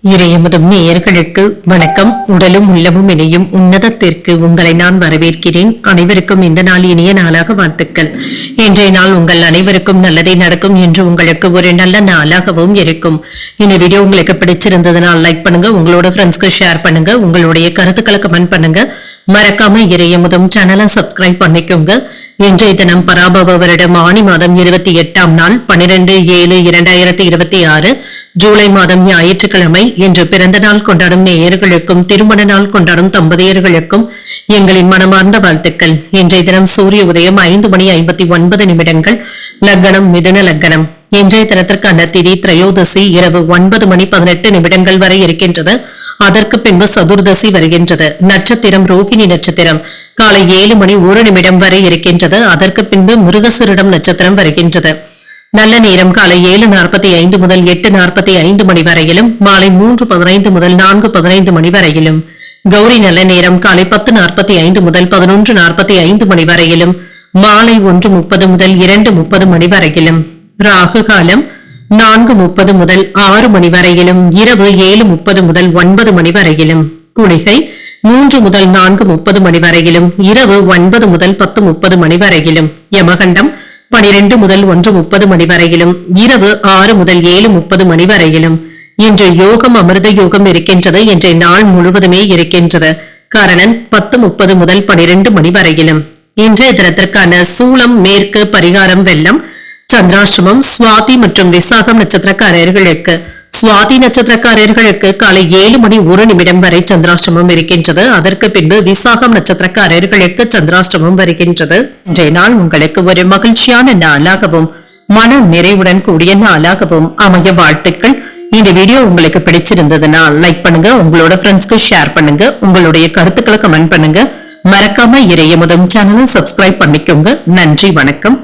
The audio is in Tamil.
இறையமுதும் நேயர்களுக்கு வணக்கம். உடலும் உள்ளமும் இணையும் உன்னதத்திற்கு உங்களை நான் வரவேற்கிறேன். அனைவருக்கும் இந்த நாள் இனிய நாளாக வாழ்த்துக்கள். இன்றைய நாள் உங்கள் அனைவருக்கும் நல்லதே நடக்கும் என்று உங்களுக்கு ஒரு நல்ல நாளாகவும் இருக்கும். இந்த வீடியோ உங்களுக்கு பிடிச்சிருந்ததுனால் லைக் பண்ணுங்க, உங்களோட ஃப்ரெண்ட்ஸ்க்கு ஷேர் பண்ணுங்க, உங்களுடைய கருத்துக்களை கமெண்ட் பண்ணுங்க. மறக்காம இறையமுதும் சேனலை சப்ஸ்கிரைப் பண்ணிக்கோங்க. இன்றைய தினம் பராபவ வருடம் ஆனி மாதம் 28ஆம் நாள் 12/7/2026 ஜூலை மாதம் ஞாயிற்றுக்கிழமை. இன்று பிறந்த நாள் கொண்டாடும் நேயர்களுக்கும் திருமண நாள் கொண்டாடும் தம்பதியர்களுக்கும் எங்களின் மனமார்ந்த வாழ்த்துக்கள். இன்றைய தினம் சூரிய உதயம் 5:59 லக்னம் மிதுன லக்னம். இன்றைய தினத்திற்கான திதி திரையோதசி இரவு 9:18 வரை இருக்கின்றது. அதற்கு பின்பு சதுர்தசி வருகின்றது. நட்சத்திரம் ரோகிணி நட்சத்திரம் காலை 7:01 வரை இருக்கின்றது. அதற்கு பின்பு மிருகசீரிடம் நட்சத்திரம் வருகின்றது. நல்ல நேரம் காலை 7:45 முதல் 8:45 மணி வரையிலும், மாலை 3:15 முதல் 4:15 மணி வரையிலும். கௌரி நல்ல நேரம் காலை 10:45 முதல் 11:45 மணி வரையிலும், மாலை 1:30 முதல் 2:30 மணி வரையிலும். ராகு காலம் 4:30 முதல் 6 மணி வரையிலும், இரவு 7:30 முதல் 9 மணி வரையிலும். குளிகை 3 முதல் 4:30 மணி வரையிலும், இரவு 9 முதல் 10:30 மணி வரையிலும். யமகண்டம் 12 முதல் 1:30 மணி வரையிலும், இரவு 6 முதல் 7:30 மணி வரையிலும். இன்று யோகம் அமிர்த யோகம் இருக்கின்றது. இன்றைய நாள் முழுவதுமே இருக்கின்றது. காரணம் 10:30 முதல் 12 மணி வரையிலும். இன்றைய தினத்திற்கான சூலம் மேற்கு, பரிகாரம் வெள்ளம். சந்திராஷ்டமம் சுவாதி மற்றும் விசாகம் நட்சத்திரக்காரர்களுக்கு. சுவாதி நட்சத்திரக்காரர்களுக்கு காலை 7:01 வரை சந்திராஷ்டமம் இருக்கின்றது. அதற்கு பின்பு விசாகம் நட்சத்திரக்காரர்களுக்கு சந்திராஷ்டமம் வருகின்றது. இன்றைய நாள் உங்களுக்கு ஒரு மகிழ்ச்சியான நாளாகவும் மன நிறைவுடன் கூடிய நாளாகவும் அமைய வாழ்த்துக்கள். இந்த வீடியோ உங்களுக்கு பிடிச்சிருந்ததுன்னா லைக் பண்ணுங்க, உங்களோட ஃப்ரெண்ட்ஸ்க்கு ஷேர் பண்ணுங்க, உங்களுடைய கருத்துக்களை கமெண்ட் பண்ணுங்க. மறக்காம இறையமுதும் சேனலை சப்ஸ்கிரைப் பண்ணிக்கோங்க. நன்றி, வணக்கம்.